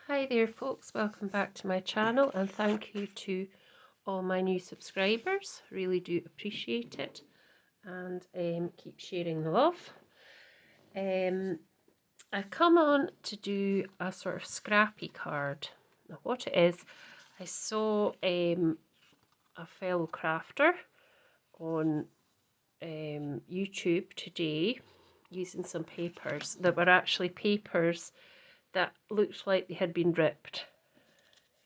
Hi there folks, welcome back to my channel and thank you to all my new subscribers. Really do appreciate it and keep sharing the love. I've come on to do a sort of scrappy card. Now what it is, I saw a fellow crafter on YouTube today using some papers that were actually papers that looked like they had been ripped.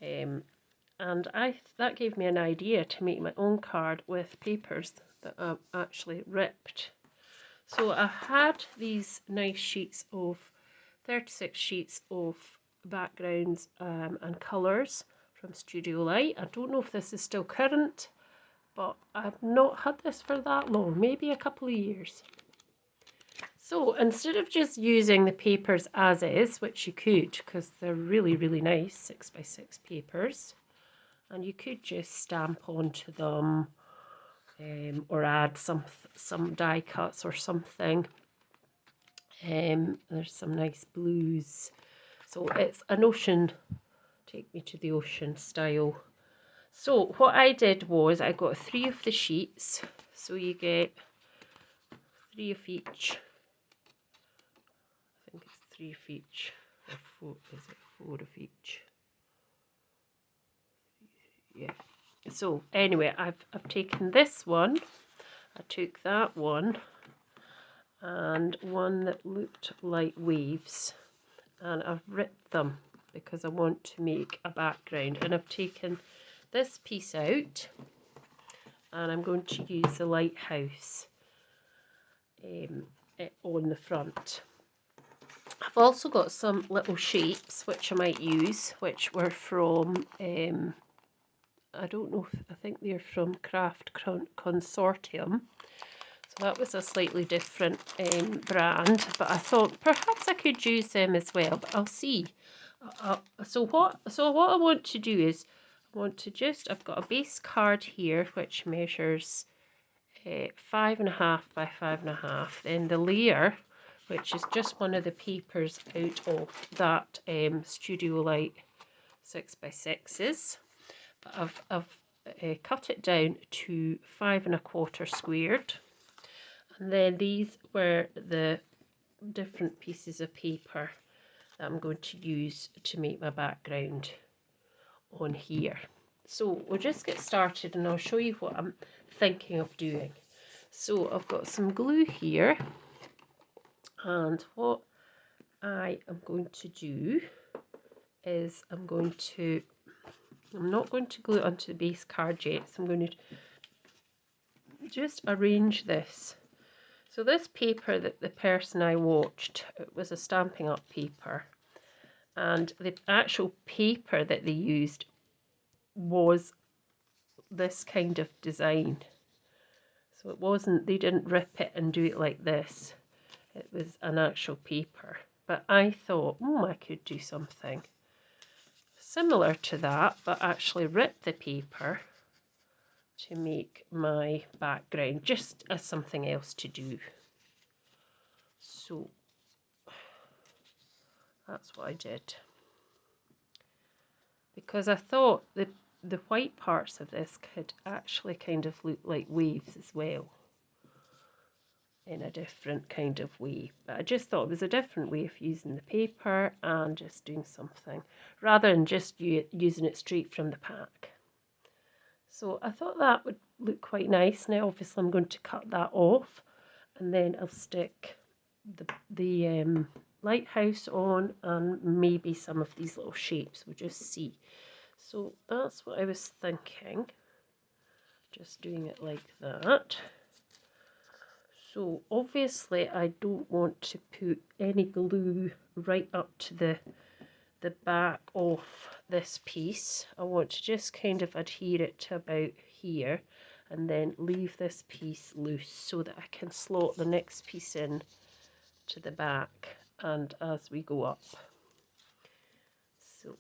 And that gave me an idea to make my own card with papers that I've actually ripped. So I had these nice sheets of 36 sheets of backgrounds and colours from Studio Light. I don't know if this is still current, but I've not had this for that long, maybe a couple of years. So instead of just using the papers as is, which you could because they're really nice 6x6 papers, and you could just stamp onto them or add some die cuts or something. There's some nice blues, so it's an ocean, take me to the ocean style. So what I did was I got 3 of the sheets, so you get 3 of each. I think it's 3 of each, or 4, is it 4 of each? Yeah. So anyway, I've taken this one, I took that one, and one that looked like waves, and I've ripped them because I want to make a background, and I've taken this piece out and I'm going to use the lighthouse on the front. I've also got some little shapes which I might use, which were from I don't know, I think they're from Consortium. So that was a slightly different brand, but I thought perhaps I could use them as well, but I'll see. So what I want to do is, I've got a base card here which measures 5.5 by 5.5. Then the layer, which is just one of the papers out of that Studio Light 6x6s. But I've cut it down to 5.25 squared. And then these were the different pieces of paper that I'm going to use to make my background on here. So we'll just get started and I'll show you what I'm thinking of doing. So I've got some glue here, and what I am going to do is I'm not going to glue it onto the base card yet, so I'm going to just arrange this. So this paper that the person I watched, it was a Stampin'Up paper, and the actual paper that they used was this kind of design. So it wasn't, they didn't rip it and do it like this. It was an actual paper. But I thought, I could do something similar to that, but actually rip the paper to make my background, just as something else to do. So that's what I did, because I thought the white parts of this could actually kind of look like waves as well, in a different kind of way. But I just thought it was a different way of using the paper and just doing something rather than just using it straight from the pack. So I thought that would look quite nice. Now obviously I'm going to cut that off, and then I'll stick the lighthouse on, and maybe some of these little shapes, we'll just see. So that's what I was thinking, just doing it like that. So obviously I don't want to put any glue right up to the back of this piece. I want to just kind of adhere it to about here, and then leave this piece loose so that I can slot the next piece in to the back and as we go up. So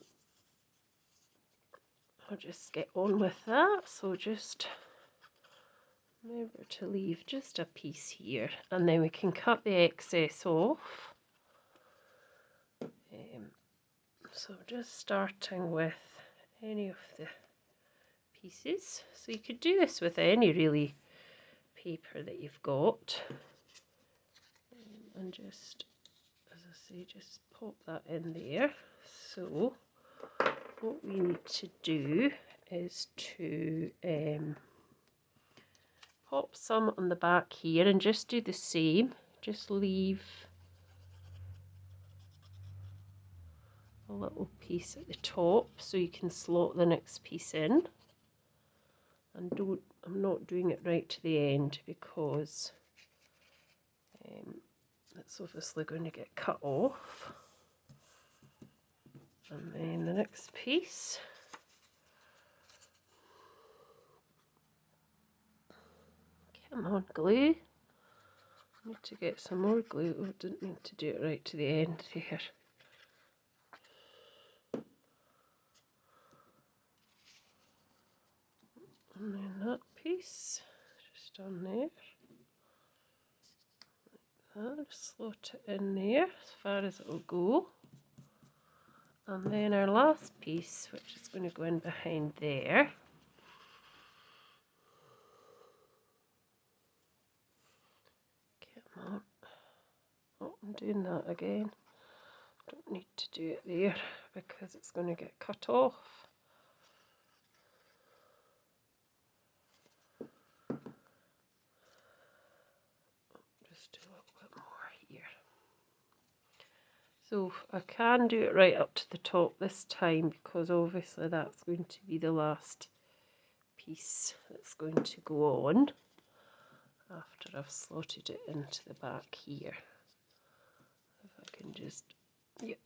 I'll just get on with that. So just remember to leave just a piece here, and then we can cut the excess off. So just starting with any of the pieces. So you could do this with any really paper that you've got. And just, as I say, just pop that in there. So what we need to do is to pop some on the back here and just do the same. Just leave a little piece at the top so you can slot the next piece in. And I'm not doing it right to the end because it's obviously going to get cut off. And then the next piece. Come on, glue. I need to get some more glue. Oh, I didn't need to do it right to the end here. And then that piece, just on there. Like that, slot it in there as far as it will go. And then our last piece, which is going to go in behind there. Come on. Oh, I'm doing that again. Don't need to do it there because it's going to get cut off. Just do a little bit more here. So I can do it right up to the top this time because obviously that's going to be the last piece that's going to go on after I've slotted it into the back here. If I can just, yep,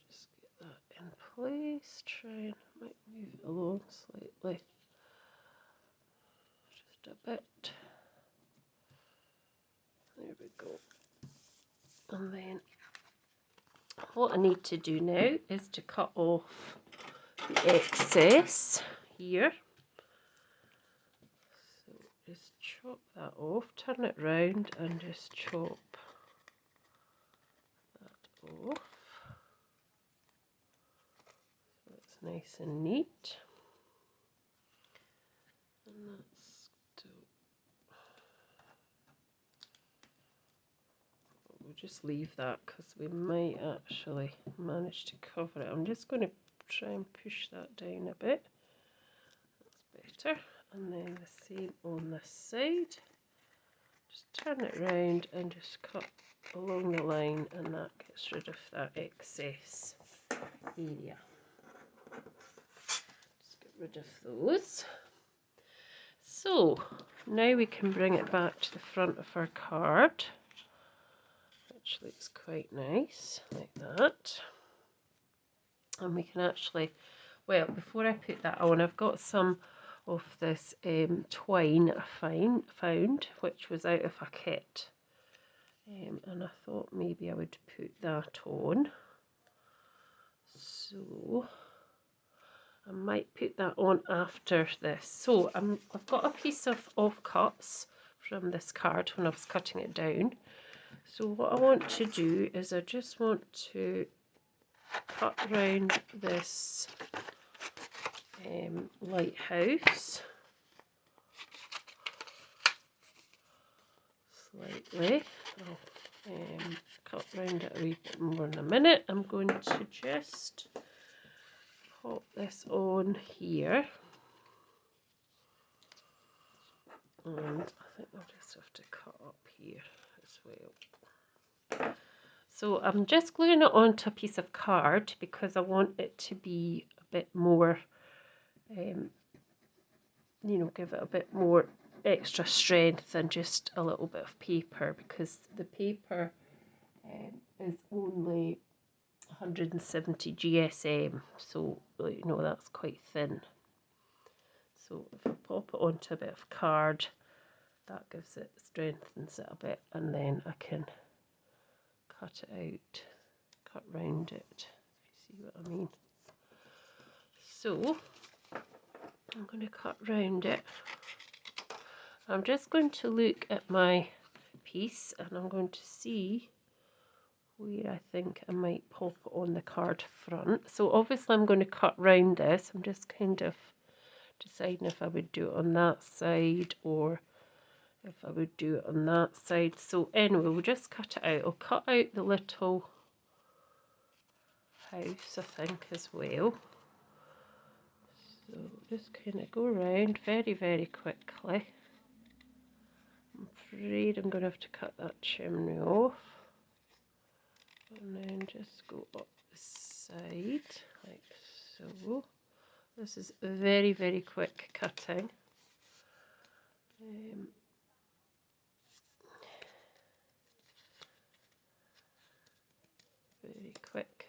just get that in place, try and might move it along slightly, just a bit, there we go. And then what I need to do now is to cut off the excess here. So just chop that off, turn it round and just chop that off. So it's nice and neat. And that's we'll just leave that because we might actually manage to cover it. I'm just going to try and push that down a bit. That's better. And then the same on this side. Just turn it round and just cut along the line, and that gets rid of that excess area. Just get rid of those. So now we can bring it back to the front of our card, which looks quite nice, like that. And we can actually, well, before I put that on, I've got some of this twine I found, which was out of a kit. And I thought maybe I would put that on. So I might put that on after this. So I've got a piece of offcuts from this card when I was cutting it down. So what I want to do is I just want to cut round this lighthouse slightly. I'll cut round it a wee bit more in a minute. I'm going to just pop this on here, and I think I'll just have to cut up here as well. So I'm just gluing it onto a piece of card because I want it to be a bit more, you know, give it a bit more extra strength than just a little bit of paper, because the paper is only 170 GSM, so you know that's quite thin. So if I pop it onto a bit of card, that gives it, strengthens it a bit, and then I can cut it out, cut round it, if you see what I mean. So I'm going to cut round it. I'm just going to look at my piece and I'm going to see where I think I might pop it on the card front. So obviously I'm going to cut round this. I'm just kind of deciding if I would do it on that side or if I would do it on that side. So anyway, we'll just cut it out. I'll cut out the little house, I think, as well. So just kind of go around very, very quickly. I'm afraid I'm going to have to cut that chimney off. And then just go up the side, like so. This is very, very quick cutting. Very quick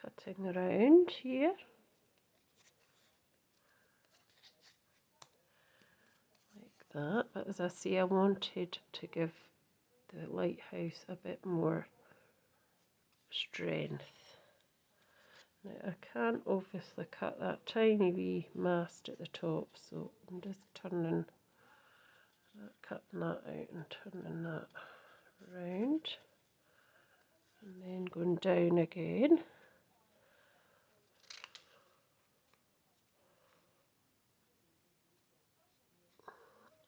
cutting around here. Like that. But as I say, I wanted to give the lighthouse a bit more strength. Now I can't obviously cut that tiny wee mast at the top, so I'm just turning that, cutting that out and turning that around, and then going down again.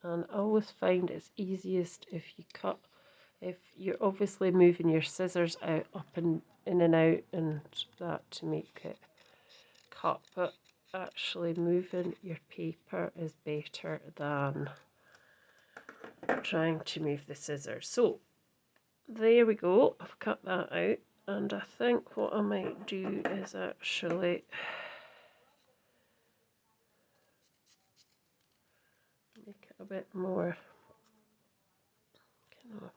And I always find it's easiest if you cut, if you're obviously moving your scissors out, up and in and out and that to make it cut, but actually moving your paper is better than trying to move the scissors. So there we go, I've cut that out, and I think what I might do is actually make it a bit more kind of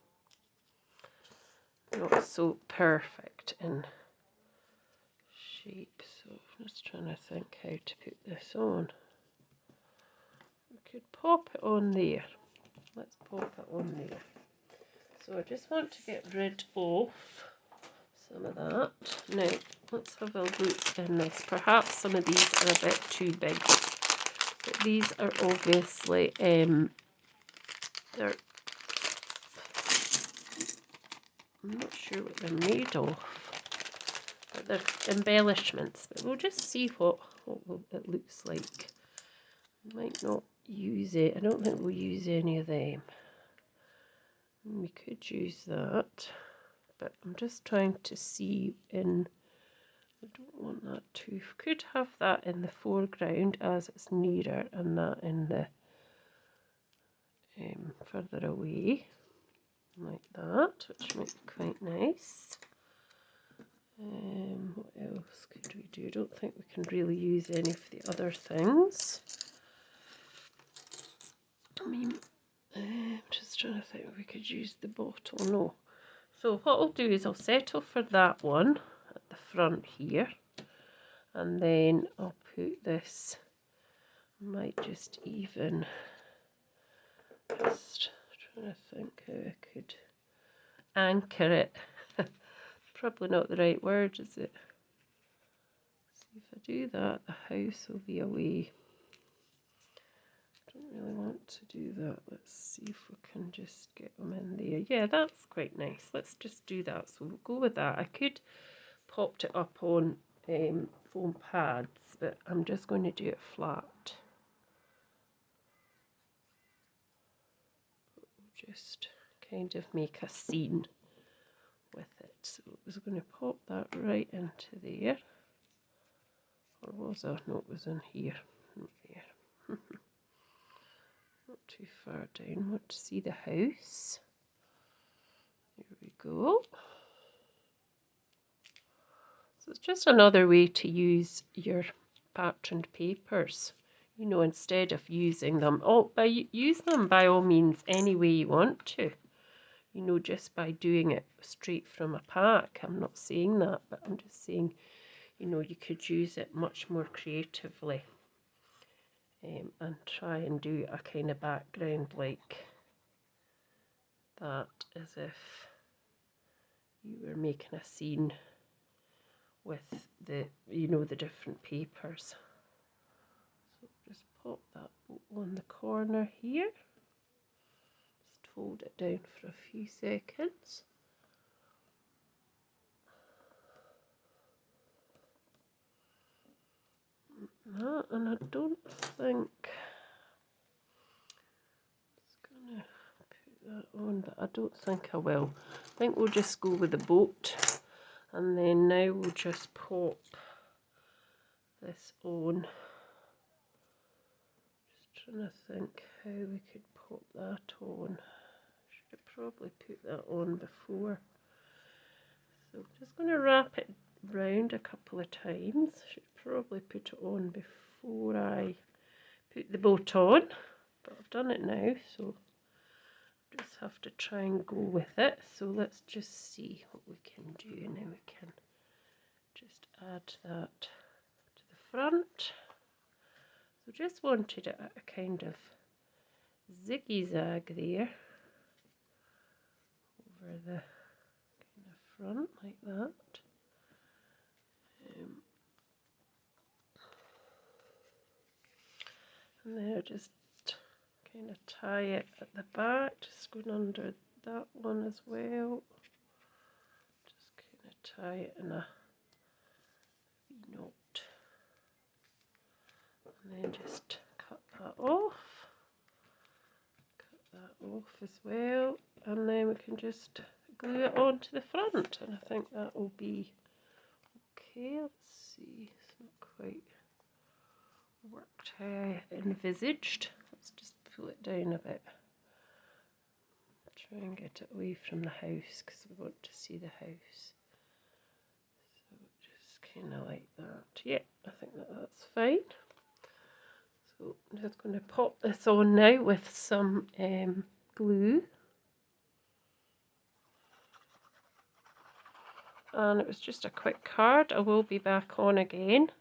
not so perfect in shape. So I'm just trying to think how to put this on. We could pop it on there. Let's pop it on there. So I just want to get rid of some of that. Now let's have a look in this. Perhaps some of these are a bit too big, but these are obviously they're, I'm not sure what they're made of, but they're embellishments. But we'll just see what it looks like. Might not use it. I don't think we'll use any of them. We could use that, but I'm just trying to see in. I don't want that too. Could have that in the foreground as it's nearer, and that in the further away, like that, which might be quite nice. What else could we do? I don't think we can really use any of the other things. I mean, I'm just trying to think if we could use the bottle. No. So what I'll do is I'll settle for that one at the front here, and then I'll put this. I might just even just trying to think how I could anchor it. Probably not the right word, is it? See, if I do that, the house will be away. I don't really want to do that. Let's see if we can just get them in there. Yeah, that's quite nice. Let's just do that. So we'll go with that. I could popped it up on foam pads, but I'm just going to do it flat. We'll just kind of make a scene with it. So I was going to pop that right into there. Or was I? No, it was in here. Not there. Not too far down. I want to see the house. There we go. So it's just another way to use your patterned papers. You know, instead of using them, use them by all means any way you want to. You know, just by doing it straight from a pack. I'm not saying that, but I'm just saying, you know, you could use it much more creatively and try and do a kind of background like that, as if you were making a scene with the, you know, the different papers. So just pop that on the corner here. Just hold it down for a few seconds. that, and I don't think it's gonna put that on, but I don't think I will. I think we'll just go with the boat, and then now we'll just pop this on. Just trying to think how we could pop that on. Should have probably put that on before. So I'm just going to wrap it round a couple of times. Should probably put it on before I put the boat on, but I've done it now, so just have to try and go with it. So let's just see what we can do. Now we can just add that to the front. So just wanted it at a kind of ziggy-zag there over the kind of front like that. And then I just kind of tie it at the back, just going under that one as well. Just kind of tie it in a knot. And then just cut that off. Cut that off as well. And then we can just glue it onto the front. And I think that will be okay. Let's see, it's not quite worked how I envisaged. Let's just pull it down a bit. Try and get it away from the house because we want to see the house. So just kind of like that. Yeah, I think that's fine. So I'm just going to pop this on now with some glue. And it was just a quick card. I will be back on again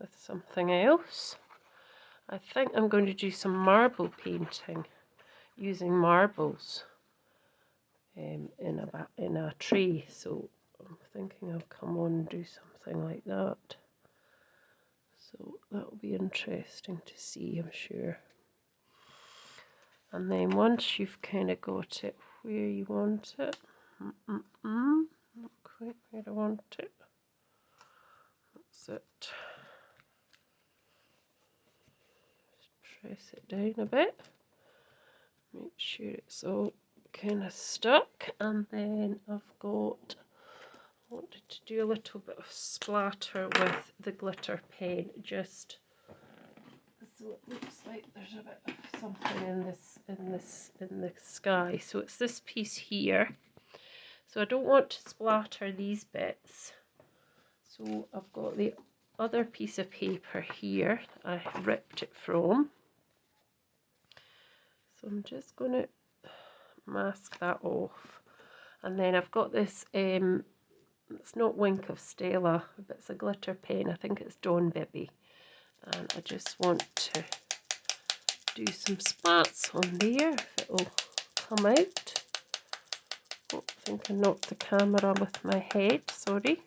with something else. I think I'm going to do some marble painting using marbles in a tray. So I'm thinking I'll come on and do something like that. So that will be interesting to see, I'm sure. And then once you've kind of got it where you want it, not quite where I want it. That's it. Press it down a bit, make sure it's all kind of stuck, and then I wanted to do a little bit of splatter with the glitter pen, just so it looks like there's a bit of something in the sky. So it's this piece here. So I don't want to splatter these bits. So I've got the other piece of paper here I ripped it from. So I'm just going to mask that off. And then I've got this, it's not Wink of Stella, but it's a glitter pen. I think it's Dawn Bibby. And I just want to do some splats on there, if it will come out. Oh, I think I knocked the camera with my head, sorry.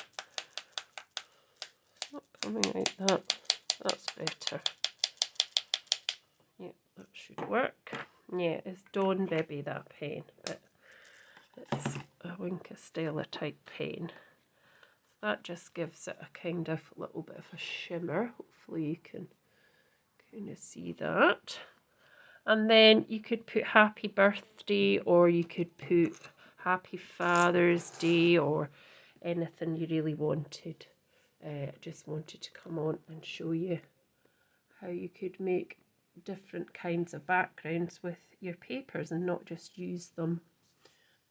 It's not coming out that. That's better. Yeah, that should work. Yeah, it's Dawn Bibby, that pen, but it's a Wink of Stella type pen. So that just gives it a kind of little bit of a shimmer. Hopefully you can kind of see that. And then you could put Happy Birthday, or you could put Happy Father's Day, or anything you really wanted. I just wanted to come on and show you how you could make different kinds of backgrounds with your papers and not just use them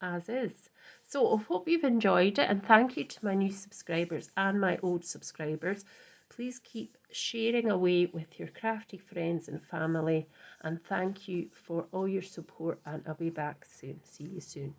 as is. So I hope you've enjoyed it, and thank you to my new subscribers and my old subscribers. Please keep sharing away with your crafty friends and family, and thank you for all your support, and I'll be back soon. See you soon.